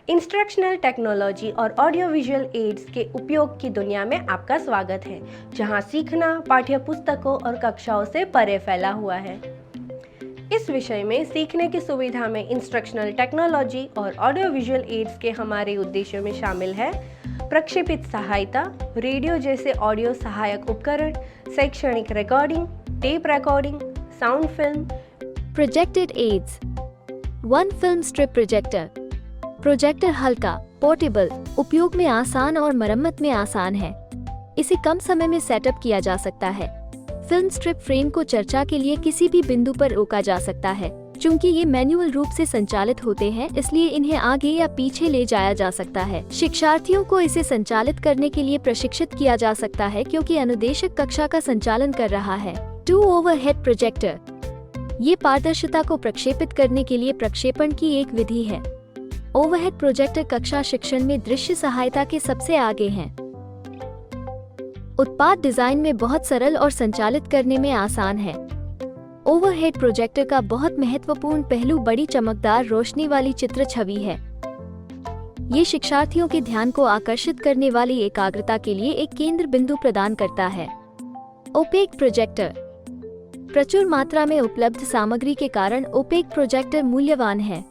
Instructional technology और audio visual aids के उपयोग की दुनिया में आपका स्वागत है, जहां सीखना पाठ्य पुस्तकों और कक्षाओं से परे फैला हुआ है। इस विषय में सीखने की सुविधा में इंस्ट्रक्शनल टेक्नोलॉजी और ऑडियो विजुअल एड्स के हमारे उद्देश्यों में शामिल है प्रक्षेपित सहायता, रेडियो जैसे ऑडियो सहायक उपकरण, शैक्षणिक recording, tape recording, sound film, projected aids, one film strip projector. Projector हल्का, पोर्टेबल, उपयोग में आसान और मरम्मत में आसान है। इसे कम समय में सेटअप किया जा सकता है। फिल्म स्ट्रिप फ्रेम को चर्चा के लिए किसी भी बिंदु पर रोका जा सकता है। चूंकि ये मैनुअल रूप से संचालित होते हैं, इसलिए इन्हें आगे या पीछे ले जाया जा सकता है। शिक्षार्थियों को इसे संचालित करने के लिए प्रशिक्षित किया जा सकता है, क्योंकि अनुदेशक कक्षा का संचालन कर रहा है। 2 ओवरहेड प्रोजेक्टर, ये पारदर्शिता को प्रक्षेपित करने के लिए प्रक्षेपण की एक विधि है। ओवरहेड प्रोजेक्टर कक्षा शिक्षण में दृश्य सहायता के सबसे आगे हैं। उत्पाद डिजाइन में बहुत सरल और संचालित करने में आसान है। ओवरहेड प्रोजेक्टर का बहुत महत्वपूर्ण पहलू बड़ी चमकदार रोशनी वाली चित्र छवि है। ये शिक्षार्थियों के ध्यान को आकर्षित करने वाली एकाग्रता के लिए एक केंद्र बिंदु प्रदान करता है। ओपेक प्रोजेक्टर, प्रचुर मात्रा में उपलब्ध सामग्री के कारण ओपेक प्रोजेक्टर मूल्यवान है।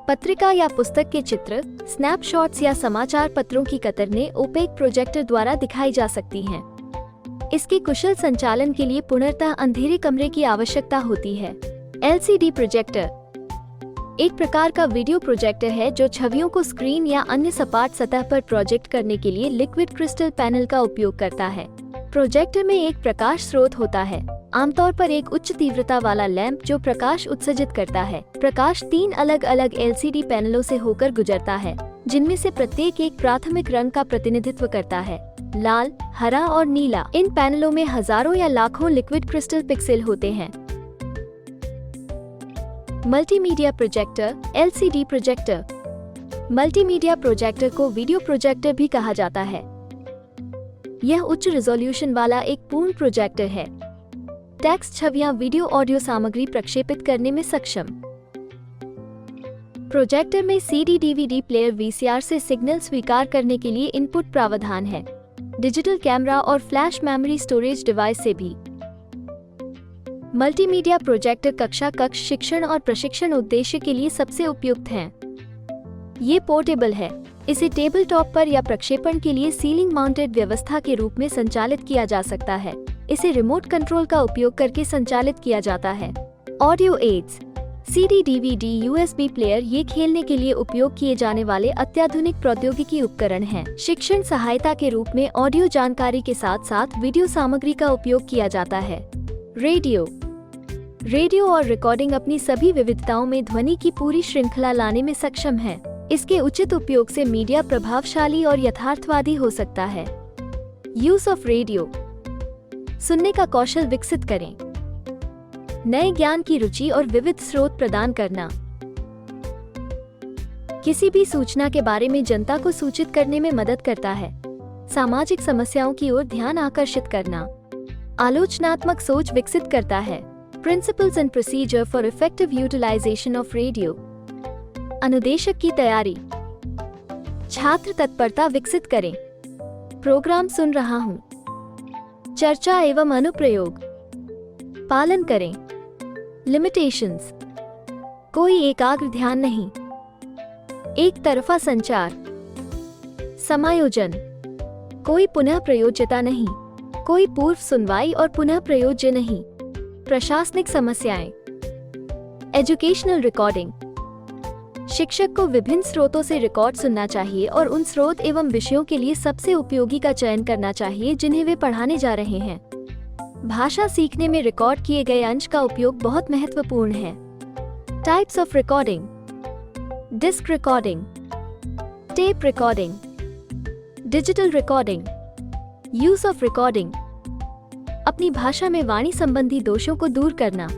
पत्रिका या पुस्तक के चित्र, स्नैपशॉट्स या समाचार पत्रों की कतरनें ओपेक प्रोजेक्टर द्वारा दिखाई जा सकती हैं। इसके कुशल संचालन के लिए पूर्णतः अंधेरे कमरे की आवश्यकता होती है। एलसीडी प्रोजेक्टर एक प्रकार का वीडियो प्रोजेक्टर है जो छवियों को स्क्रीन या अन्य सपाट सतह पर प्रोजेक्ट करने के लिए लिक्विड क्रिस्टल पैनल का उपयोग करता है। प्रोजेक्टर में एक प्रकाश स्रोत होता है, आमतौर पर एक उच्च तीव्रता वाला लैंप जो प्रकाश उत्सर्जित करता है। प्रकाश 3 अलग अलग एलसीडी पैनलों से होकर गुजरता है, जिनमें से प्रत्येक एक प्राथमिक रंग का प्रतिनिधित्व करता है, लाल, हरा और नीला। इन पैनलों में हजारों या लाखों लिक्विड क्रिस्टल पिक्सेल होते हैं। Multimedia projector, LCD projector. Multimedia projector को वीडियो प्रोजेक्टर भी कहा जाता है। यह उच्च रिजोल्यूशन वाला एक पूर्ण प्रोजेक्टर है। टेक्स्ट, छवियां, वीडियो, ऑडियो सामग्री प्रक्षेपित करने में सक्षम। प्रोजेक्टर में सीडी, डीवीडी प्लेयर, वीसीआर से सिग्नल स्वीकार करने के लिए इनपुट प्रावधान है। डिजिटल कैमरा और फ्लैश मेमोरी स्टोरेज डिवाइस से भी। मल्टीमीडिया प्रोजेक्टर कक्ष शिक्षण और प्रशिक्षण उद्देश्य के लिए सबसे उपयुक्त हैं। ये पोर्टेबल है। इसे टेबल टॉप पर या प्रक्षेपण के लिए सीलिंग माउंटेड व्यवस्था के रूप में संचालित किया जा सकता है। इसे रिमोट कंट्रोल का उपयोग करके संचालित किया जाता है। Audio aids, CD, DVD, USB player, ये खेलने के लिए उपयोग किए जाने वाले अत्याधुनिक प्रौद्योगिकी उपकरण हैं। शिक्षण सहायता के रूप में ऑडियो जानकारी के साथ साथ वीडियो सामग्री का उपयोग किया जाता है। रेडियो और रिकॉर्डिंग अपनी सभी विविधताओं में ध्वनि की पूरी श्रृंखला लाने में सक्षम है। इसके उचित उपयोग से मीडिया प्रभावशाली और यथार्थवादी हो सकता है। यूज ऑफ रेडियो, सुनने का कौशल विकसित करें, नए ज्ञान की रुचि और विविध स्रोत प्रदान करना, किसी भी सूचना के बारे में जनता को सूचित करने में मदद करता है, सामाजिक समस्याओं की ओर ध्यान आकर्षित करना, आलोचनात्मक सोच विकसित करता है। Principles and procedure for effective utilisation of radio, अनुदेशक की तैयारी, छात्र तत्परता विकसित करें, प्रोग्राम सुन रहा हूँ, चर्चा एवं अनुप्रयोग, पालन करें, लिमिटेशंस, कोई एकाग्र ध्यान नहीं, एक तरफा संचार, समायोजन, कोई पुनः प्रयोज्यता नहीं, कोई पूर्व सुनवाई और पुनः प्रयोज्य नहीं, प्रशासनिक समस्याएं, एजुकेशनल रिकॉर्डिंग, शिक्षक को विभिन्न स्रोतों से रिकॉर्ड सुनना चाहिए और उन स्रोत एवं विषयों के लिए सबसे उपयोगी का चयन करना चाहिए जिन्हें वे पढ़ाने जा रहे हैं। भाषा सीखने में रिकॉर्ड किए गए अंश का उपयोग बहुत महत्वपूर्ण है। Types of recording, disc recording, tape recording, digital recording. Use of recording, अपनी भाषा में वाणी संबंधी दोषों को दूर करना,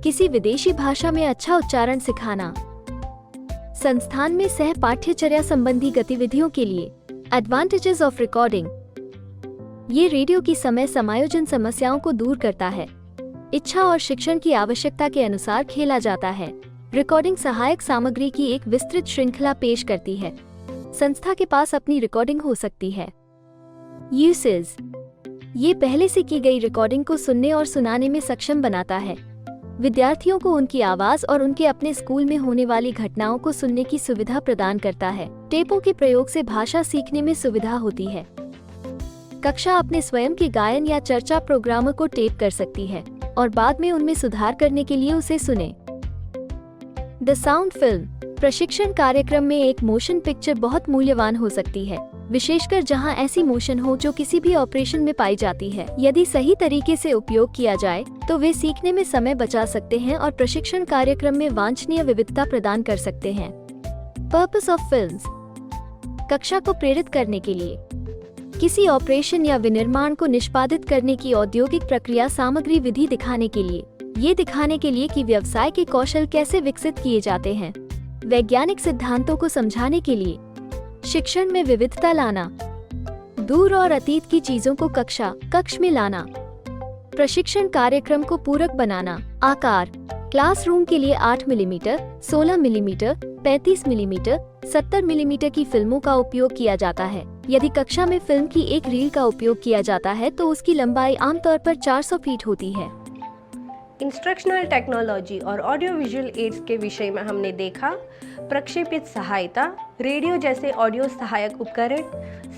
किसी विदेशी भाषा में अच्छा उच्चारण सिखाना, संस्थान में सह पाठ्यचर्या संबंधी गतिविधियों के लिए। एडवांटेजेस ऑफ रिकॉर्डिंग, ये रेडियो की समय समायोजन समस्याओं को दूर करता है। इच्छा और शिक्षण की आवश्यकता के अनुसार खेला जाता है। रिकॉर्डिंग सहायक सामग्री की एक विस्तृत श्रृंखला पेश करती है। संस्था के पास अपनी रिकॉर्डिंग हो सकती है। यूसेज, ये पहले से की गई रिकॉर्डिंग को सुनने और सुनाने में सक्षम बनाता है। विद्यार्थियों को उनकी आवाज और उनके अपने स्कूल में होने वाली घटनाओं को सुनने की सुविधा प्रदान करता है। टेपों के प्रयोग से भाषा सीखने में सुविधा होती है। कक्षा अपने स्वयं के गायन या चर्चा प्रोग्रामों को टेप कर सकती है और बाद में उनमें सुधार करने के लिए उसे सुने। द साउंड फिल्म, प्रशिक्षण कार्यक्रम में एक मोशन पिक्चर बहुत मूल्यवान हो सकती है, विशेषकर जहां ऐसी मोशन हो जो किसी भी ऑपरेशन में पाई जाती है। यदि सही तरीके से उपयोग किया जाए तो वे सीखने में समय बचा सकते हैं और प्रशिक्षण कार्यक्रम में वांछनीय विविधता प्रदान कर सकते हैं। पर्पस ऑफ फिल्म्स, कक्षा को प्रेरित करने के लिए, किसी ऑपरेशन या विनिर्माण को निष्पादित करने की औद्योगिक प्रक्रिया सामग्री विधि दिखाने के लिए, ये दिखाने के लिए कि व्यवसाय के कौशल कैसे विकसित किए जाते हैं, वैज्ञानिक सिद्धांतों को समझाने के लिए, शिक्षण में विविधता लाना, दूर और अतीत की चीजों को कक्ष में लाना, प्रशिक्षण कार्यक्रम को पूरक बनाना। आकार, क्लासरूम के लिए 8 मिलीमीटर, 16 मिलीमीटर, 35 मिलीमीटर, 70 मिलीमीटर की फिल्मों का उपयोग किया जाता है। यदि कक्षा में फिल्म की एक रील का उपयोग किया जाता है तो उसकी लंबाई आमतौर पर 400 फीट होती है। इंस्ट्रक्शनल टेक्नोलॉजी और ऑडियो विजुअल एड्स के विषय में हमने देखा प्रक्षेपित सहायता, रेडियो जैसे ऑडियो सहायक उपकरण,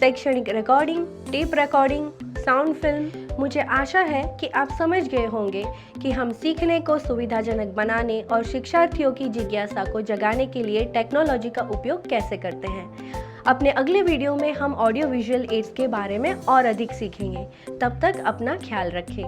शैक्षणिक recording, tape recording, sound film. मुझे आशा है कि आप समझ गए होंगे कि हम सीखने को सुविधाजनक बनाने और शिक्षार्थियों की जिज्ञासा को जगाने के लिए टेक्नोलॉजी का उपयोग कैसे करते हैं। अपने अगले वीडियो में हम ऑडियो विजुअल एड्स के बारे में और अधिक सीखेंगे। तब तक अपना ख्याल रखें।